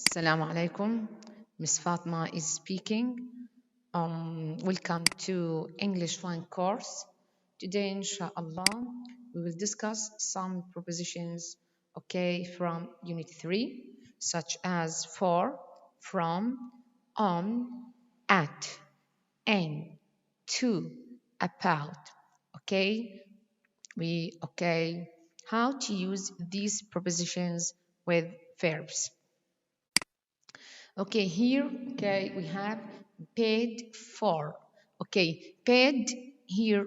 Assalamu alaikum. Miss Fatma is speaking. Welcome to English 1 course. Today, inshallah, we will discuss some prepositions, from Unit 3, such as for, from, on, at, and, to, about. How to use these prepositions with verbs. Here, we have paid for. Paid here,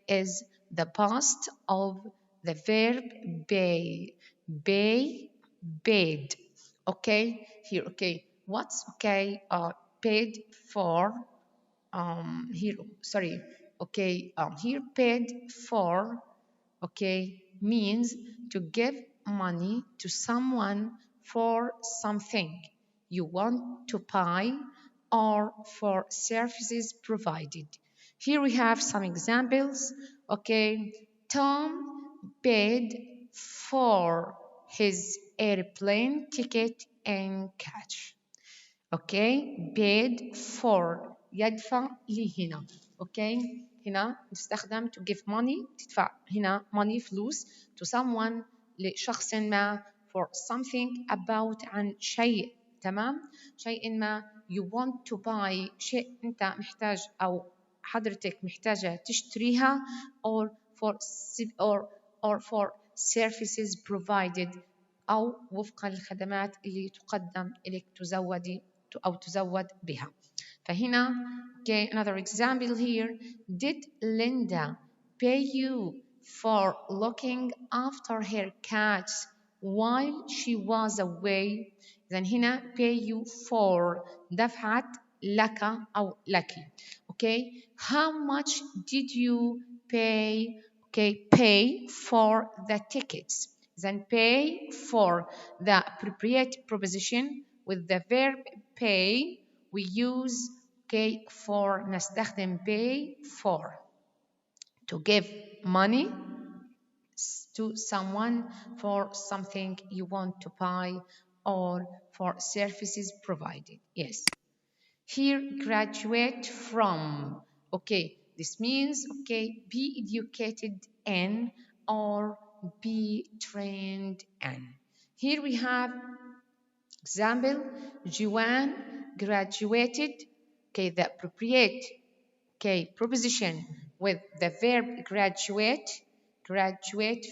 is the past of the verb pay. Paid. Here, what's paid for? Here, sorry. Here paid for, means to give money to someone for something you want to buy or for services provided. Here we have some examples. Tom paid for his airplane ticket in cash. paid for يدفع لي هنا. هنا نستخدم to give money، تدفع هنا money فلوس to someone لشخص ما for something about عن شيء. تمام؟ شيء ما you want to buy، شيء أنت محتاج أو حضرتك محتاجة تشتريها or for services provided أو وفق الخدمات اللي تقدم إليك تزود بها. فهنا another example here. Did Linda pay you for looking after her cats while she was away? إذن هنا pay you for دفعت لك أو لك. How much did you pay for the tickets? Then pay for the appropriate preposition with the verb pay. We use for نستخدم pay for to give money to someone for something you want to buy or for services provided. Yes. Here, graduate from. This means be educated in or be trained in. Here we have example. Joanne graduated. The appropriate preposition with the verb graduate. Graduated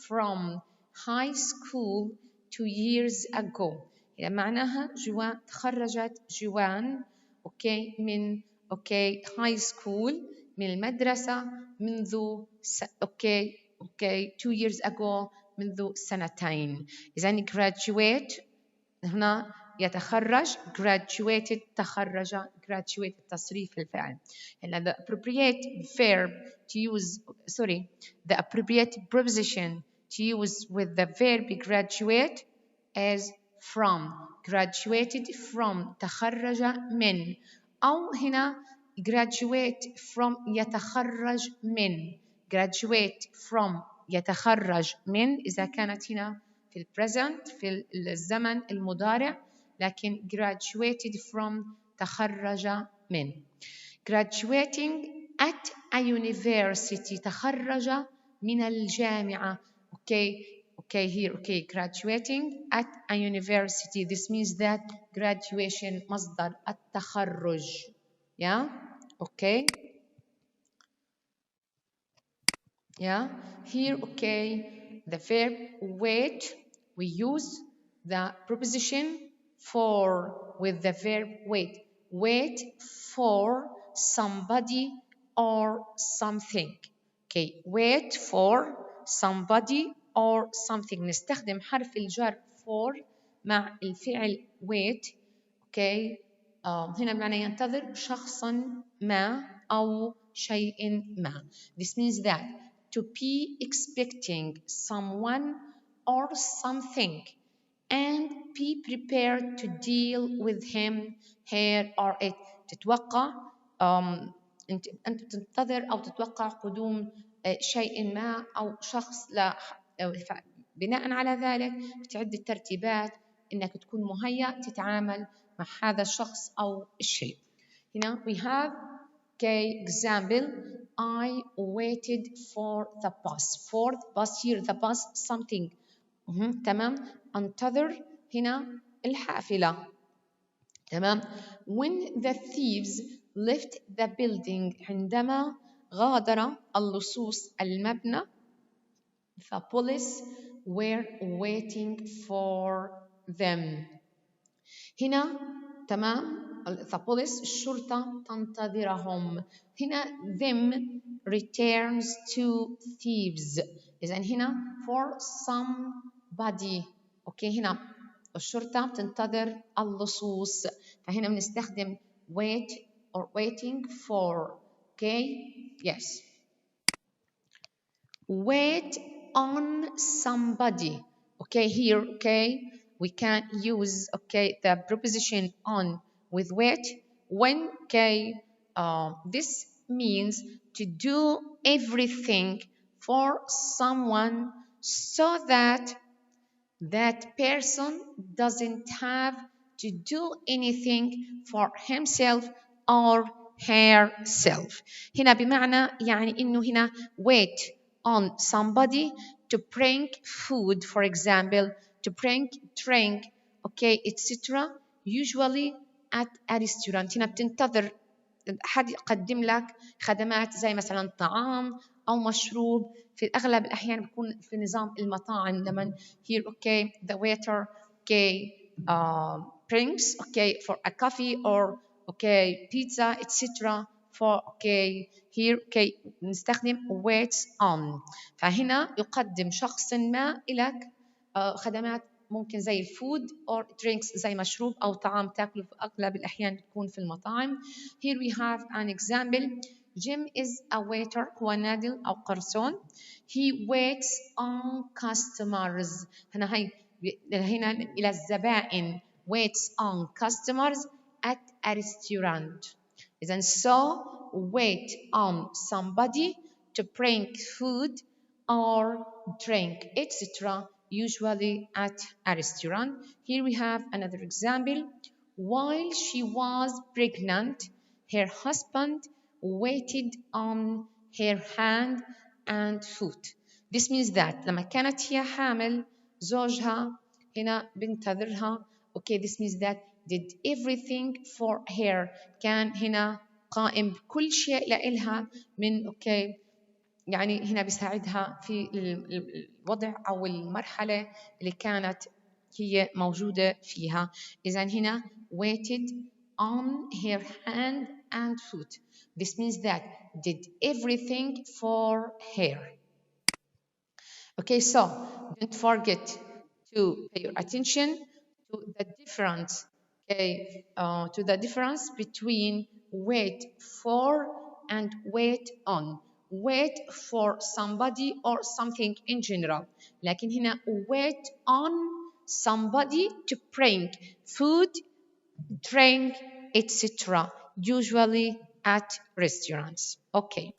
from high school 2 years ago. يعني معناها جوان تخرجت جوان من high school من المدرسة منذ 2 years ago منذ سنتين. إذن graduate هنا يتخرج، graduated تخرج، graduated تصريف الفعل. And the appropriate verb to use, the appropriate preposition to use with the verb graduate is from. Graduated from تخرج من، أو هنا graduate from يتخرج من. graduate from يتخرج من إذا كانت هنا في البريزنت في الزمن المضارع، لكن graduated from تخرج من. graduating at a university تخرج من الجامعة. Here graduating at a university, this means that graduation مصدر التخرج. Here the verb wait, we use the preposition for with the verb wait. Wait for somebody or something. Wait for somebody or something. نستخدم حرف الجر for مع الفعل wait. هنا بمعنى ينتظر شخصا ما أو شيء ما. This means that to be expecting someone or something and be prepared to deal with him, her or it. تتوقع أنت تنتظر أو تتوقع قدوم شيء ما أو شخص لا بناء على ذلك بتعد الترتيبات إنك تكون مهيأ تتعامل مع هذا الشخص أو الشيء. هنا we have example. I waited for the bus. For the bus here, the bus something. تمام. انتظر هنا الحافلة. تمام. When the thieves left the building, عندما غادر اللصوص المبنى, the police were waiting for them. هنا تمام. the police الشرطة تنتظرهم. هنا them returns to thieves. إذن هنا for somebody. أوكي هنا الشرطة بتنتظر اللصوص، فهنا بنستخدم wait or waiting for. Okay. Yes. Wait on somebody. Okay, here, okay, we can use, okay, the preposition on with wait when, okay, this means to do everything for someone so that that person doesn't have to do anything for himself or herself. هنا بمعنى يعني إنه هنا wait on somebody to bring food, for example, to bring drink, okay, etc. Usually at a restaurant. هنا بتنتظر حد يقدم لك خدمات زي مثلا طعام أو مشروب. في أغلب الأحيان بيكون في نظام المطاعم لما here, okay, the waiter, okay, brings, okay, for a coffee or, okay, pizza, etc. for, okay, here, okay, نستخدم waits on. فهنا يقدم شخص ما لك خدمات ممكن زي الفود or drinks زي مشروب أو طعام تاكله في أغلب الأحيان بتكون في المطاعم. Here we have an example. Jim is a waiter. هو نادل أو قرصون. He waits on customers. هنا إلى الزبائن. Waits on customers at a restaurant. إذن so wait on somebody to bring food or drink, etc. usually at a restaurant. Here we have another example. While she was pregnant, her husband waited on her hand and foot. This means that لما كانت هي حامل زوجها هنا بنتظرها. Okay, this means that did everything for her. كان هنا قائم بكل شيء لإلها من okay يعني هنا بيساعدها في الوضع أو المرحلة اللي كانت هي موجودة فيها. إذن هنا waited on her hand and foot. This means that did everything for her. Okay, so don't forget to pay your attention to the difference, okay, to the difference between wait for and wait on. Wait for somebody or something in general. لكن هنا wait on somebody to bring food, drink, etc. Usually at restaurants. Okay.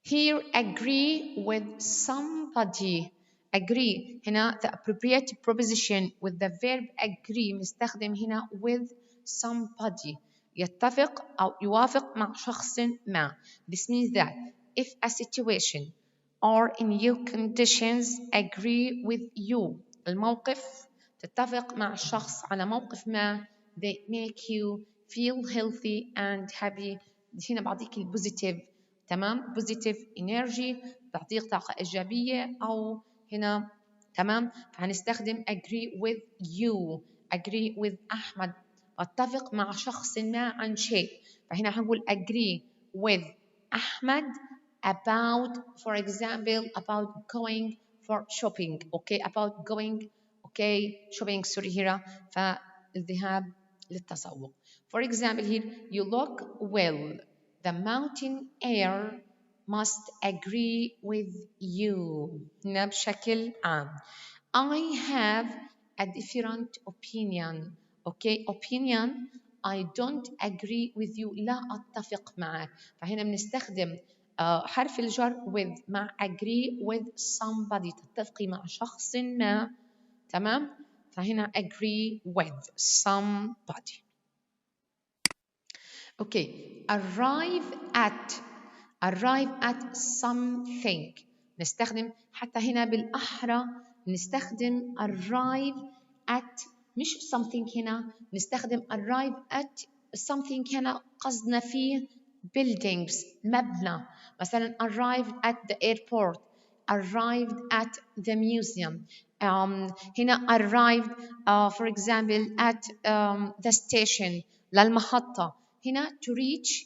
Here agree with somebody. Agree هنا the appropriate preposition with the verb agree مستخدم هنا with somebody. يتفق أو يوافق مع شخص ما. This means that if a situation or new conditions agree with you, الموقف تتفق مع شخص على موقف ما, they make you feel healthy and happy. هنا بعطيك البوزيتيف. تمام. positive energy تعطيك طاقة إيجابية أو هنا تمام. فهنستخدم agree with you. agree with أحمد. أتفق مع شخص ما عن شيء. فهنا هنقول agree with أحمد about, for example, about going for shopping. Okay, about going, okay, shopping, sorry here. فالذهاب للتسوق. For example here, you look well. The mountain air must agree with you. هنا بشكل عام. I have a different opinion. Okay, opinion. I don't agree with you. لا أتفق معك. فهنا بنستخدم حرف الجر with مع agree with somebody، تتفقي مع شخص ما، تمام؟ فهنا agree with somebody. اوكي، arrive at something، نستخدم حتى هنا بالأحرى نستخدم arrive at، مش something هنا، نستخدم arrive at something هنا قصدنا فيه buildings، مبنى، مثلا arrived at the airport، arrived at the museum. هنا arrived for example at the station، للمحطة. هنا to reach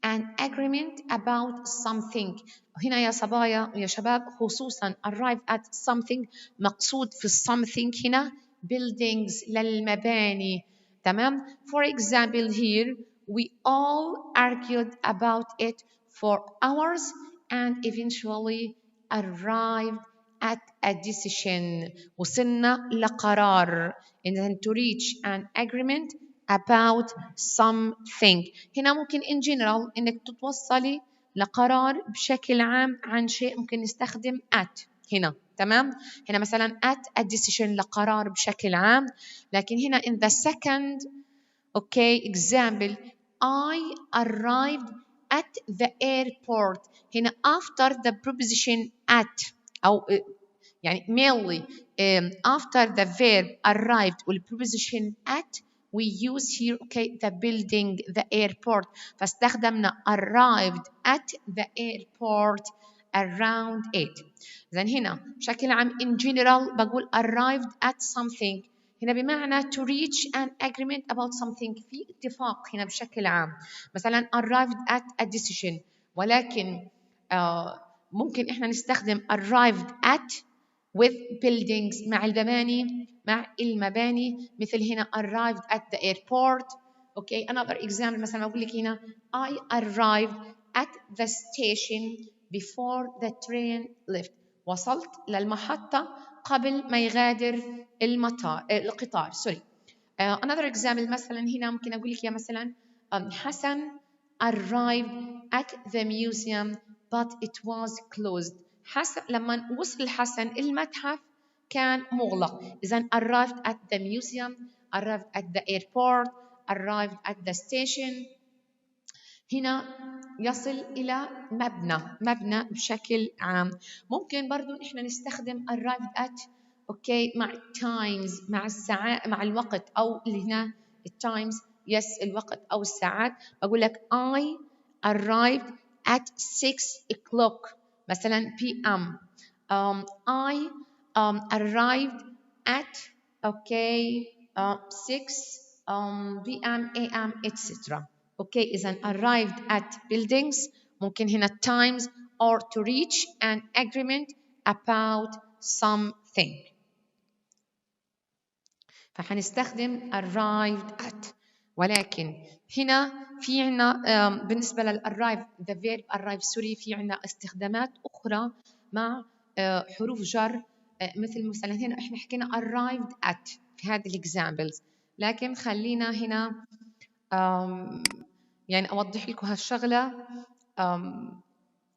an agreement about something. هنا يا صبايا ويا شباب خصوصا arrive at something مقصود في something هنا buildings، للمباني، تمام؟ For example here we all argued about it for hours and eventually arrived at a decision. وصلنا لقرار. إذن to reach an agreement about something. هنا ممكن in general إنك تتوصلي لقرار بشكل عام عن شيء، ممكن نستخدم at هنا، تمام؟ هنا مثلا at a decision لقرار بشكل عام، لكن هنا in the second example I arrived at the airport. هنا after the preposition at أو يعني mainly after the verb arrived والpreposition at we use here the building, the airport. فاستخدمنا arrived at the airport around 8. إذن هنا بشكل عام in general بقول arrived at something، هنا بمعنى to reach an agreement about something، في اتفاق هنا بشكل عام، مثلا arrived at a decision. ولكن ممكن إحنا نستخدم arrived at with buildings مع المباني، مثل هنا arrived at the airport. Another example مثلا أقول لك هنا I arrived at the station before the train left. وصلت للمحطة قبل ما يغادر القطار. Another example مثلا هنا ممكن أقول لك مثلا حسن arrived at the museum but it was closed. حسن لما وصل حسن المتحف كان مغلق. إذن arrived at the museum، arrived at the airport، arrived at the station. هنا يصل إلى مبنى بشكل عام. ممكن برضو إحنا نستخدم arrived at مع times، مع الساعات، مع الوقت، أو اللي هنا times الوقت أو الساعات. بقول لك I arrived at 6 o'clock مثلا PM. I arrived at 6 PM AM etc. إذن arrived at buildings ممكن هنا times or to reach an agreement about something. فحنستخدم arrived at. ولكن هنا في عنا بالنسبة للarrive the verb arrive في عنا استخدامات أخرى مع حروف جر، مثلا هنا احنا حكينا arrived at في هذه examples، لكن خلينا هنا يعني أوضح لكم هالشغلة.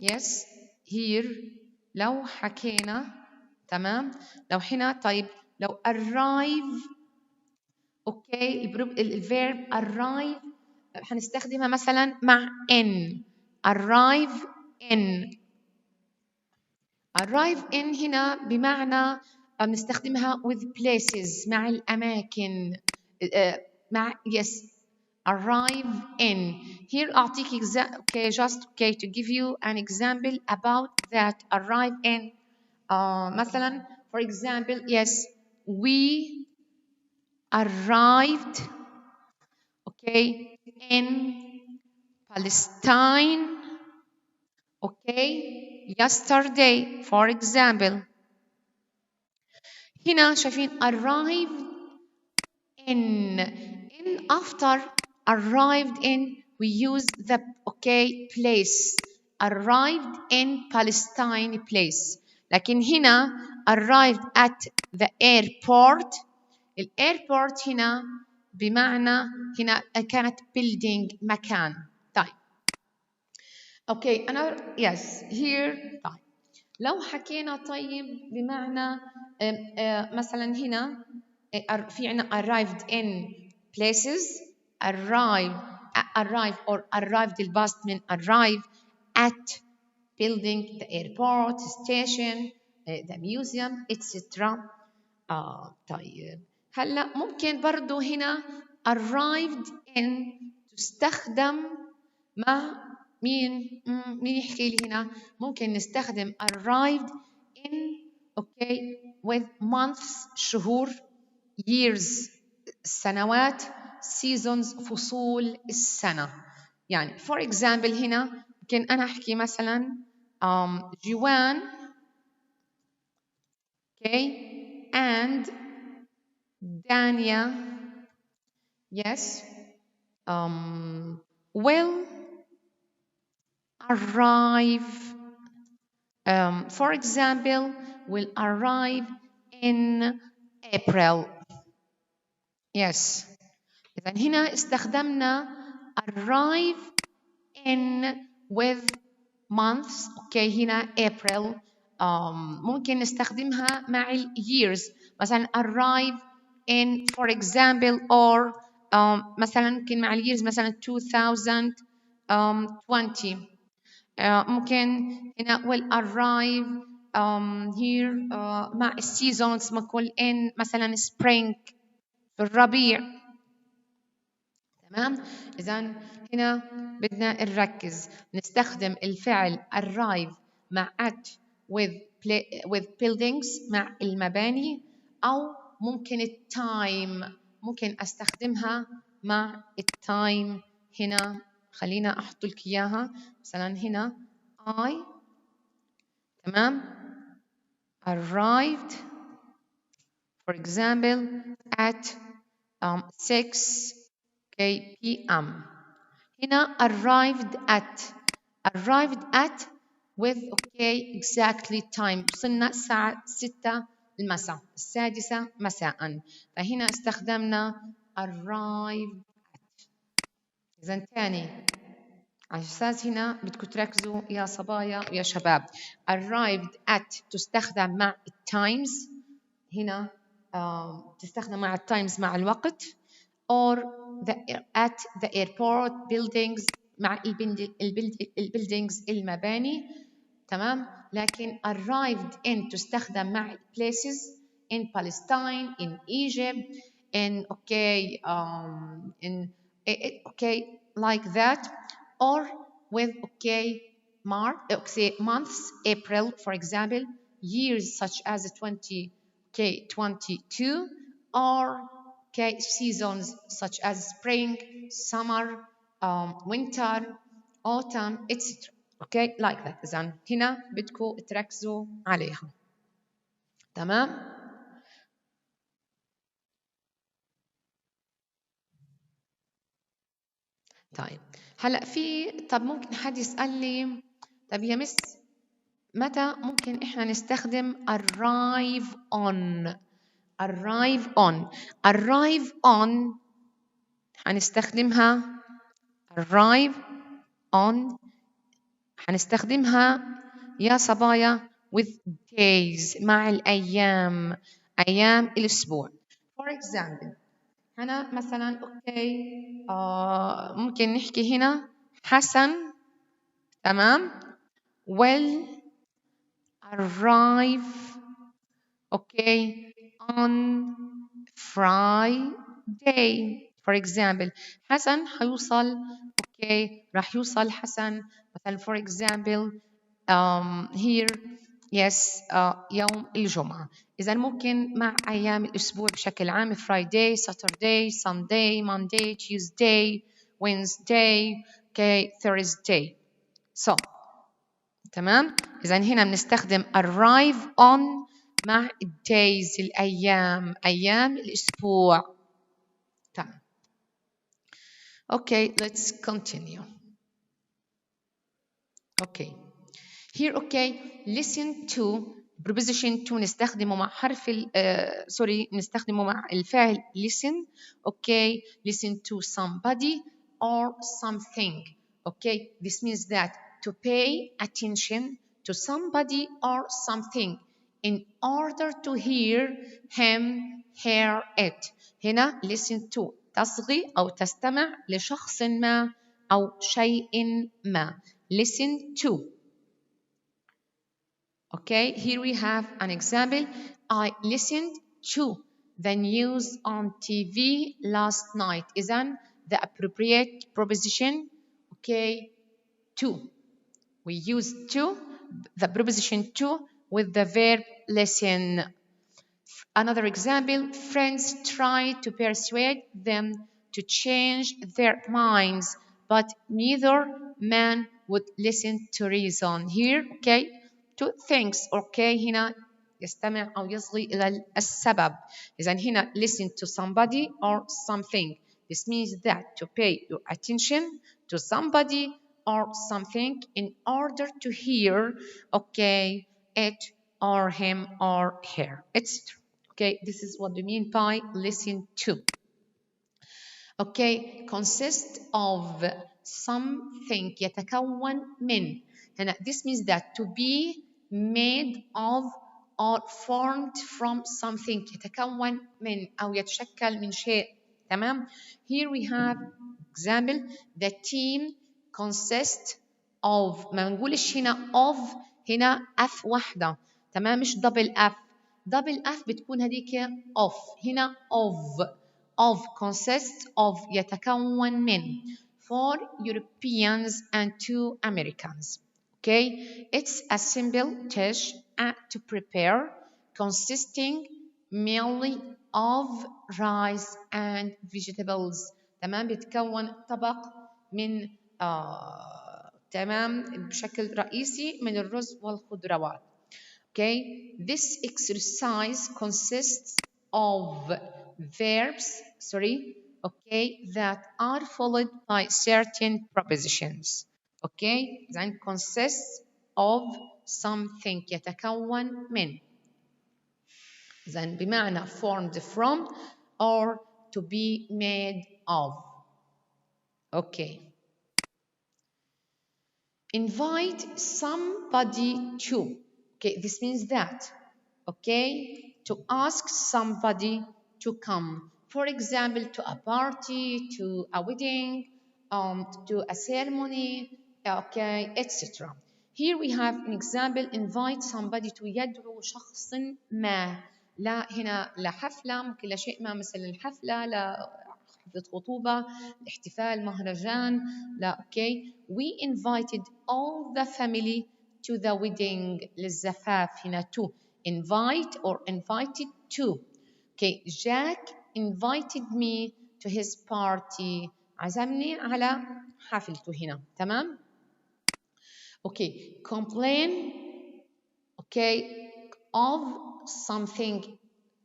yes here لو حكينا تمام، لو هنا طيب لو arrive الفيرب arrive هنستخدمها مثلا مع in. arrive in هنا بمعنى بنستخدمها with places مع الأماكن، مع arrive in. Here أعطيك just to give you an example about that arrive in. مثلا for example we arrived in Palestine yesterday for example. هنا شايفين arrived in after arrived in we use the place arrived in Palestine place. لكن هنا arrived at the airport. الairport هنا بمعنى هنا كانت building مكان. طيب اوكي انا yes here. طيب لو حكينا طيب بمعنى مثلا هنا في عنا arrived in places. arrive arrive or arrived الباست من arrive at building, the airport, station, the museum, etc. طيب هلا ممكن برضو هنا arrived in تستخدم مع مين يحكي لي هنا؟ ممكن نستخدم arrived in okay with months شهور years سنوات seasons فصول السنة. يعني for example هنا ممكن أنا أحكي مثلا جوان okay and دانيا yes will arrive for example will arrive in April. yes إذا هنا استخدمنا arrive in with months okay هنا April. ممكن نستخدمها مع ال years مثلا arrive in for example or مثلا ممكن مع ال years مثلا 2020. ممكن هنا will arrive here مع seasons ممكن in مثلا spring في الربيع. تمام. إذا هنا بدنا نركز نستخدم الفعل arrive مع at with buildings مع المباني أو ممكن التايم ممكن أستخدمها مع التايم. هنا خلينا أحط لك إياها مثلا هنا I تمام arrived for example at 6 p.m. هنا arrived at with okay exactly time وصلنا الساعة 6 المساء السادسة مساء فهنا استخدمنا arrived at. إذا تاني على أساس هنا بدكم تركزوا يا صبايا ويا شباب arrived at تستخدم مع times هنا تستخدم مع times مع الوقت or at the airport buildings مع البيلدينجز المباني. تمام. لكن arrived in تستخدم مع places in Palestine in Egypt in okay in okay like that or with okay months April for example years such as 2022 or okay seasons such as spring summer winter autumn etc. okay like that. إذن هنا بدكم تركزوا عليها. تمام. طيب هلا طب ممكن حد يسأل لي طب يا مس متى ممكن احنا نستخدم arrive on هنستخدمها arrive on هنستخدمها يا صبايا with days مع الأيام أيام الأسبوع. for example هنا مثلا أوكي ممكن نحكي هنا حسن تمام will arrive okay on Friday for example حسن حيوصل okay راح يوصل حسن مثلا for example here yes يوم الجمعة. إذا ممكن مع أيام الأسبوع بشكل عام Friday, Saturday, Sunday, Monday, Tuesday, Wednesday, okay, Thursday. so تمام. إذا هنا بنستخدم arrive on مع days الأيام أيام الأسبوع. تمام. okay let's continue. okay here okay listen to preposition to نستخدمه مع حرف نستخدمه مع الفعل listen okay listen to somebody or something okay this means that to pay attention to somebody or something in order to hear him, hear it. هنا listen to تصغي أو تستمع لشخص ما أو شيء ما. Listen to. Okay, here we have an example. I listened to the news on TV last night. إذن the appropriate preposition, okay, to. We use to, the preposition to, with the verb listen. Another example, friends try to persuade them to change their minds, but neither man would listen to reason. Here, okay, two things, okay, هنا يستمع أو يصغي إلى السبب. إذن هنا listen to somebody or something. This means that to pay your attention to somebody or something in order to hear, okay, it or him or her, etc. Okay, this is what we mean by listen to. Okay, consist of something يتكون من. هنا this means that to be made of or formed from something يتكون من أو يتشكل من شيء. تمام. Here we have example, the team consists of. ما نقولش هنا of هنا f واحدة. تمام، مش double f. double f بتكون هذيك of. هنا of consists of يتكون من 4 Europeans and 2 Americans. Okay, it's a simple dish to prepare consisting mainly of rice and vegetables. تمام، بيتكون طبق من تمام بشكل رئيسي من الرز والخضروات. Okay, this exercise consists of verbs, okay, that are followed by certain prepositions. Okay, then consists of something يتكون من. then بمعنى formed from or to be made of. Okay. Invite somebody to. Okay, this means that, okay, to ask somebody to come. For example, to a party, to a wedding, to a ceremony, okay, etc. Here we have an example, invite somebody to يدعو شخص ما. لا هنا لحفلة، ممكن لشيء ما مثل الحفلة، حفلة خطوبة، احتفال، مهرجان، لا اوكي. We invited all the family to the wedding. للزفاف هنا to invite or invited to. Okay, Jack invited me to his party. عزمني على حفلته هنا. تمام. Okay, complain, okay, of something.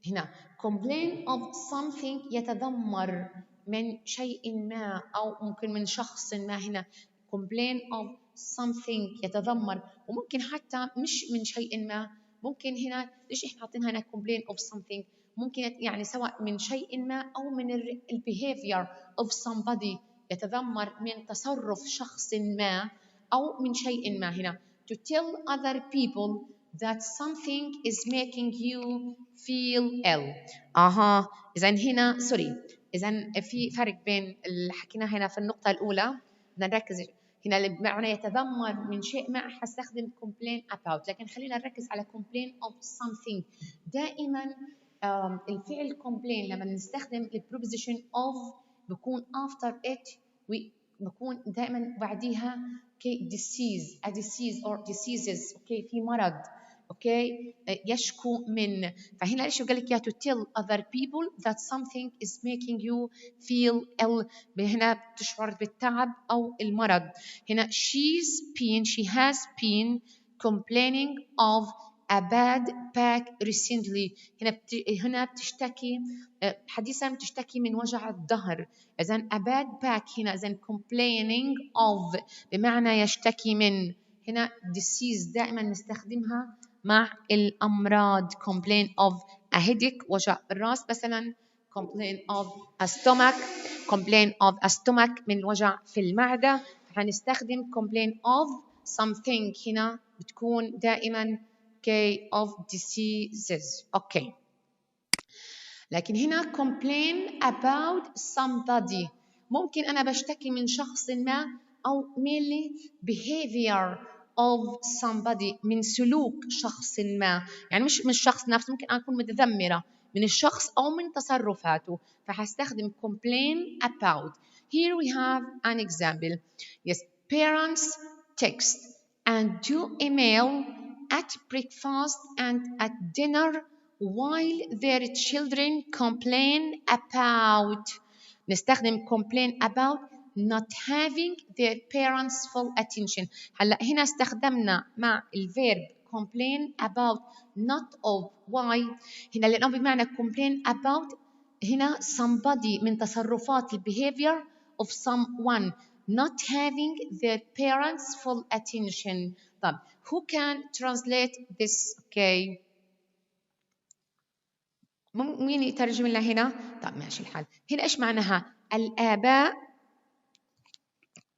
هنا complain of something يتذمر من شيء ما أو ممكن من شخص ما. هنا complain of something يتذمر، وممكن حتى مش من شيء ما. ممكن هنا ليش إحنا حاطينها هنا complain of something، ممكن يعني سواء من شيء ما أو من behavior of somebody يتذمر من تصرف شخص ما أو من شيء ما. هنا to tell other people that something is making you feel ill. إذن هنا إذن في فرق بين اللي حكيناه هنا في النقطة الأولى. بدنا نركز هنا اللي بمعنى يتذمر من شيء ما حستخدم complain about، لكن خلينا نركز على complain of something. دائما الفعل complain لما نستخدم preposition of بكون after it بكون دائما بعديها disease, a disease or diseases. في مرض. يشكو من. فهنا ايش قال لك؟ to tell other people that something is making you feel ill. هنا بتشعر بالتعب أو المرض. هنا she has been complaining of a bad back recently. هنا بتشتكي حديثا بتشتكي من وجع الظهر. إذن a bad back هنا إذن complaining of بمعنى يشتكي من. هنا disease دائما نستخدمها مع الأمراض. complain of a headache وجع الرأس مثلا. complain of a stomach من وجع في المعدة. هنستخدم complain of something هنا بتكون دائما okay of diseases. okay. لكن هنا complain about somebody، ممكن أنا بشتكي من شخص ما، أو mainly behavior of somebody، من سلوك شخص ما، يعني مش من الشخص نفسه، ممكن أكون متذمرة من الشخص أو من تصرفاته، فهستخدم complain about. Here we have an example. Yes, parents text and do email at breakfast and at dinner while their children complain about. نستخدم complain about not having their parents full attention. هلا هنا استخدمنا مع الفيرب complain about not of. why؟ هنا لأنه بمعنى complain about هنا somebody من تصرفات behavior of someone not having their parents full attention. طب who can translate this? okay. مين يترجم لنا هنا؟ طب ماشي الحال. هنا ايش معناها؟ الآباء.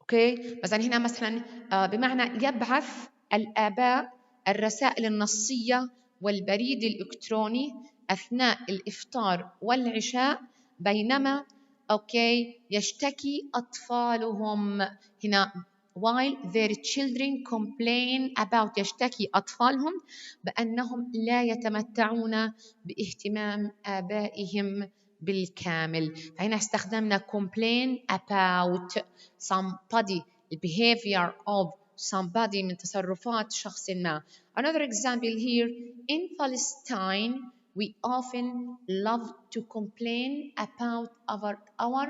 اوكي، مثلا هنا مثلا بمعنى يبعث الآباء الرسائل النصية والبريد الإلكتروني أثناء الإفطار والعشاء، بينما اوكي يشتكي أطفالهم. هنا while their children complain about، يشتكي أطفالهم بأنهم لا يتمتعون باهتمام آبائهم بالكامل. فهنا استخدمنا complain about somebody، the behavior of somebody من تصرفات شخص ما. Another example here, in Palestine we often love to complain about our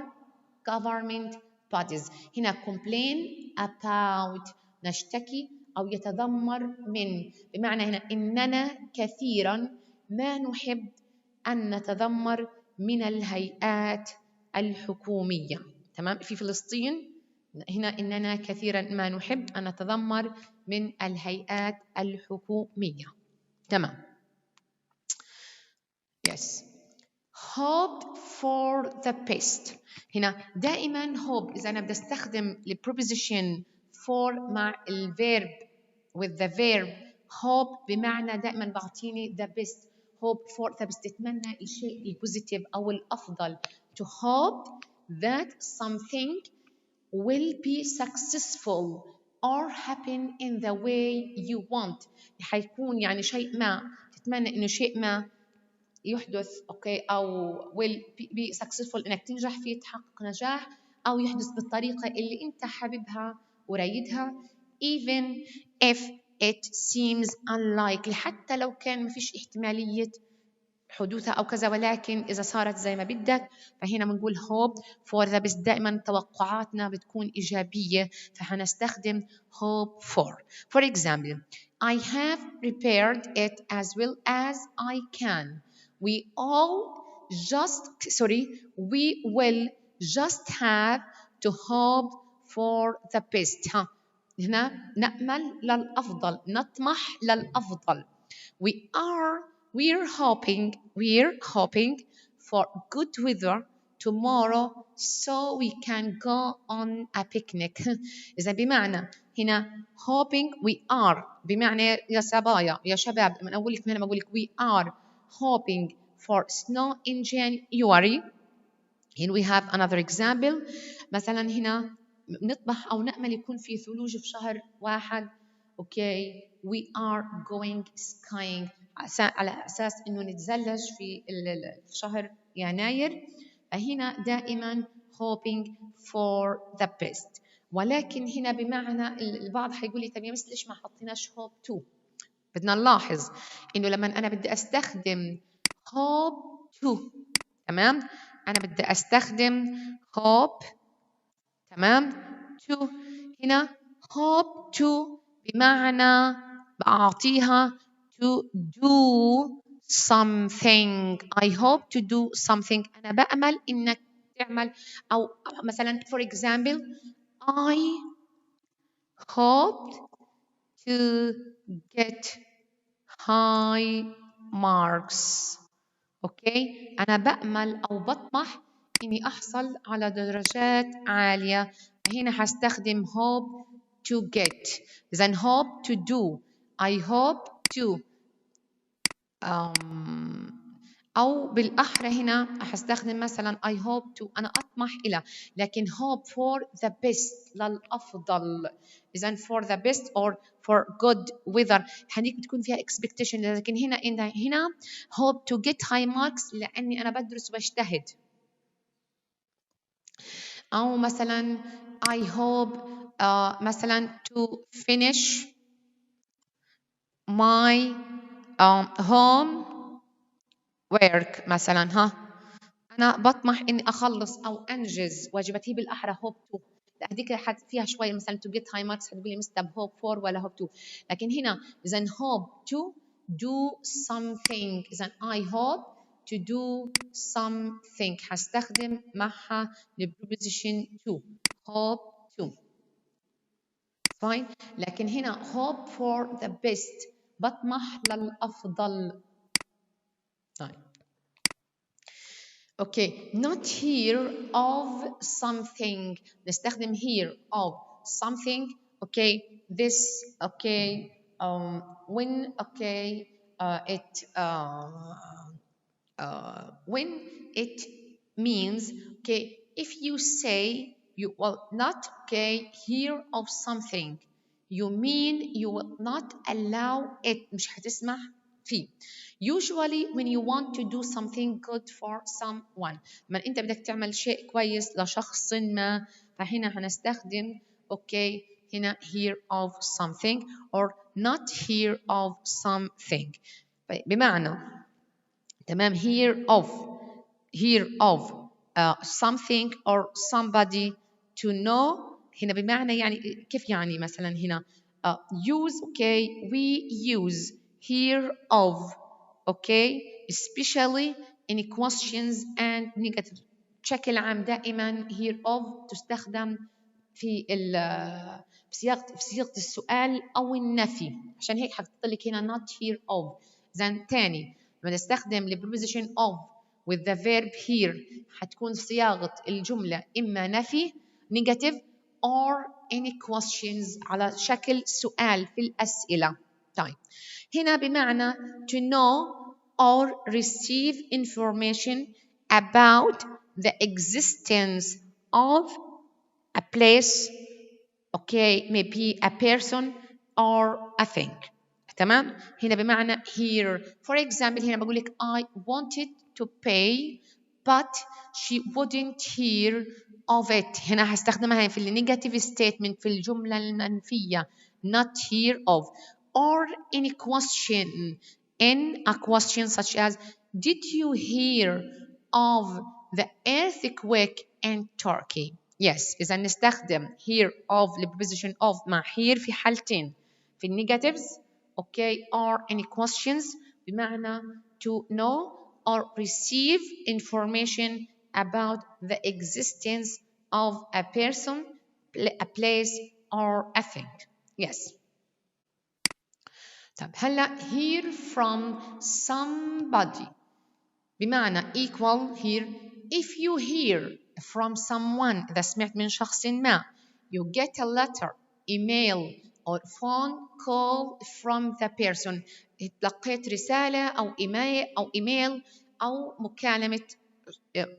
government bodies. هنا complain about نشتكي أو يتذمر من، بمعنى هنا إننا كثيرا ما نحب أن نتذمر من الهيئات الحكومية. تمام؟ في فلسطين هنا إننا كثيرا ما نحب أن نتذمر من الهيئات الحكومية. تمام. yes. hope for the best. هنا دائما hope إذا أنا بدي أستخدم preposition for مع الverb with the verb hope بمعنى دائما بعطيني the best. hope for the best، تتمنى الشيء البوزيتيف أو الأفضل. to hope that something will be successful or happen in the way you want. حيكون يعني شيء ما، تتمنى إنه شيء ما يحدث اوكي، او will be successful، انك تنجح فيه، تحقق نجاح، او يحدث بالطريقه اللي انت حاببها ورايدها even if it seems unlikely، حتى لو كان ما فيش احتماليه حدوثها او كذا، ولكن اذا صارت زي ما بدك. فهنا بنقول hope for the best، دائما توقعاتنا بتكون ايجابيه، فحنستخدم hope for. For example, I have prepared it as well as I can. We will just have to hope for the best. هنا نأمل للأفضل، نطمح للأفضل. We're hoping for good weather tomorrow so we can go on a picnic. إذا بمعنى هنا hoping we are بمعنى يا صبايا يا شباب، لما أقول لك هنا بقول لك we are hoping for snow in January. Here we have another example. مثلا هنا نطمح أو نأمل يكون في ثلوج في شهر 1. okay. we are going skiing، على أساس إنه نتزلج في شهر يناير. هنا دائما hoping for the best. ولكن هنا بمعنى البعض حيقول لي طب يا مس ليش ما حطيناش hope to؟ بدنا نلاحظ إنه لما أنا بدي أستخدم hope to، تمام، أنا بدي أستخدم hope، تمام، to هنا hope to بمعنى بأعطيها to do something. I hope to do something، أنا بأمل إنك تعمل. أو مثلا for example I hope to get high marks. اوكي، أنا بأمل أو بطمح إني أحصل على درجات عالية. هنا هستخدم hope to get. Then hope to do. I hope to. أو بالأحرى هنا هستخدم مثلا I hope to، أنا أطمح إلى، لكن hope for the best، للأفضل. إذا for the best or for good weather هنيك بتكون فيها expectation، لكن هنا hope to get high marks لأني أنا بدرس وبجتهد. أو مثلا I hope مثلا to finish my home work مثلا. أنا بطمح إني أخلص أو أنجز واجباتي، بالأحرى hope to. هذيك فيها شوية مثلا to get high marks هتقولي مستب hope for ولا hope to، لكن هنا إذا hope to do something. إذا I hope to do something هستخدم معها preposition to hope to. fine. لكن هنا hope for the best بطمح للأفضل. طيب. Okay, not hear of something. نستخدم hear of something. Okay, this. Okay, when. Okay, when it means. Okay, if you say you will not. Okay, hear of something. You mean you will not allow it. مش هتسمح فيه. Usually when you want to do something good for someone، لما أنت بدك تعمل شيء كويس لشخص ما، فهنا هنستخدم okay هنا hear of something or not hear of something. بمعنى تمام hear of something or somebody to know. هنا بمعنى يعني كيف يعني مثلا هنا use. okay, we use hear of. okay, especially in questions and negative. بشكل عام دائما hear of تستخدم في صياغة السؤال أو النفي، عشان هيك حطيت لك هنا not hear of. زين تاني لما نستخدم preposition of with the verb here حتكون صياغة الجملة إما نفي negative or any questions على شكل سؤال في الأسئلة. طيب هنا بمعنى to know or receive information about the existence of a place. okay, maybe a person or a thing. تمام. هنا بمعنى hear. for example هنا بقول لك I wanted to pay but she wouldn't hear of it. هنا هستخدمها في النيجاتيف statement في الجملة المنفية not hear of. or any question in a question such as did you hear of the earthquake in Turkey. yes. إذا نستخدم hear of preposition of مع hear في حالتين، في النيجاتيفز okay or any questions بمعنى to know or receive information about the existence of a person, a place or a thing. yes. طب هلا hear from somebody بمعنى equal here. if you hear from someone إذا سمعت من شخص ما you get a letter, email or phone call from the person. تلقيت رسالة أو إيميل أو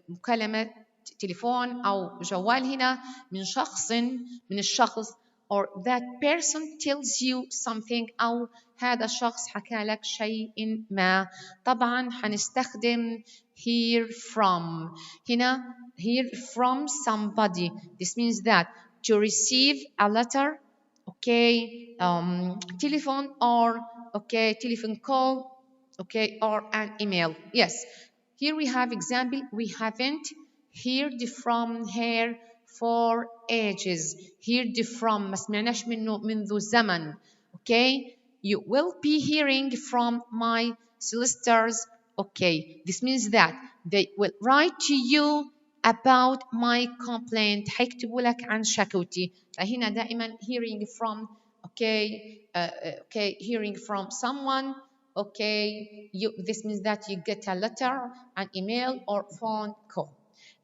مكالمة تليفون أو جوال هنا من الشخص or that person tells you something أو هذا الشخص حكى لك شيء ما. طبعا هنستخدم hear from. هنا hear from somebody. this means that to receive a letter, okay, telephone or okay telephone call, okay, or an email. yes. Here we have example. we haven't heard from her for ages. heard from ما سمعناش منه منذ زمن. okay. you will be hearing from my solicitors. okay. this means that they will write to you about my complaint. حيكتبوا لك عن شكوتي. فهنا دائما hearing from. okay. okay. hearing from someone. okay. this means that you get a letter, an email or phone call.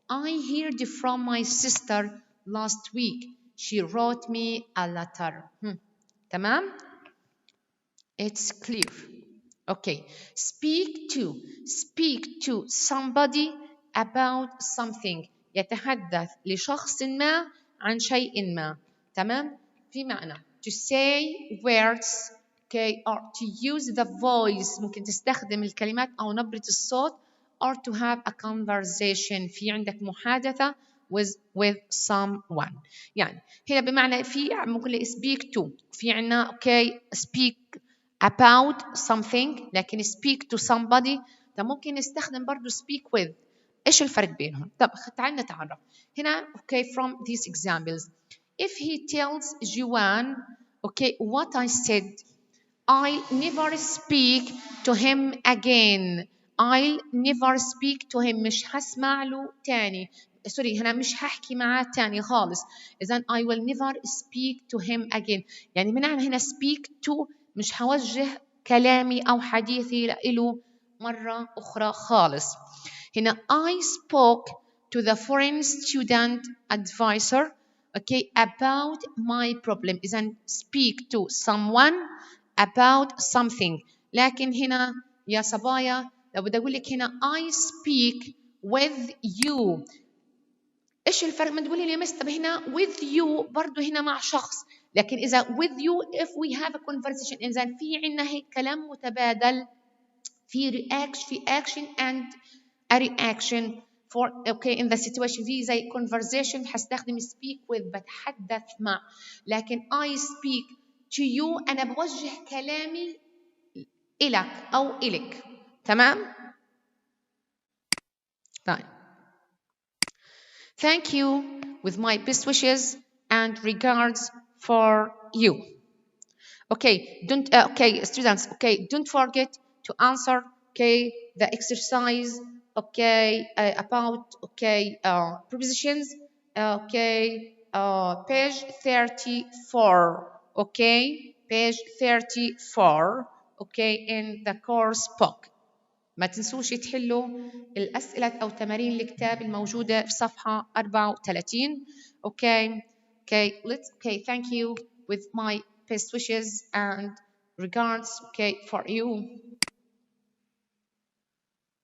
I heard from my sister last week. She wrote me a letter. تمام. It's clear. Okay. Speak to somebody about something. يتحدث لشخص ما عن شيء ما. تمام. في معنى to say words, okay, or to use the voice. ممكن تستخدم الكلمات أو نبرة الصوت, or to have a conversation. في عندك محادثة with someone. يعني هنا بمعنى في ممكن speak to. في عنا okay speak about something, لكن speak to somebody ده ممكن نستخدم برضو speak with. إيش الفرق بينهم؟ طب تعالوا نتعرف. هنا okay from these examples. If he tells Juan okay what I said, I'll never speak to him again. I'll never speak to him. مش هسمع له تاني. سوري هنا مش هحكي معاه تاني خالص. إذن I will never speak to him again. يعني بمعنى هنا speak to مش هوجه كلامي أو حديثي له مرة أخرى خالص. هنا I spoke to the foreign student advisor okay about my problem. إذن speak to someone about something. لكن هنا يا صبايا لو بدي أقول لك هنا I speak with you. إيش الفرق؟ ما تقولي لي مس طب هنا with you برضو هنا مع شخص. لكن إذا with you if we have a conversation إذا في عنا هيك كلام متبادل في action and a reaction for okay in the situation. في زي conversation هستخدم speak with بتحدث مع. لكن I speak to you أنا بوجه كلامي إلك أو إلك. تمام؟ طيب. Thank you with my best wishes and regards for you. Okay, okay students, okay, don't forget to answer okay the exercise okay about okay prepositions okay page 34 okay page 34 okay in the course book. ما تنسوش تحلوا الأسئلة أو تمارين الكتاب الموجودة في صفحة 34. Okay, okay, thank you with my best wishes and regards okay for you.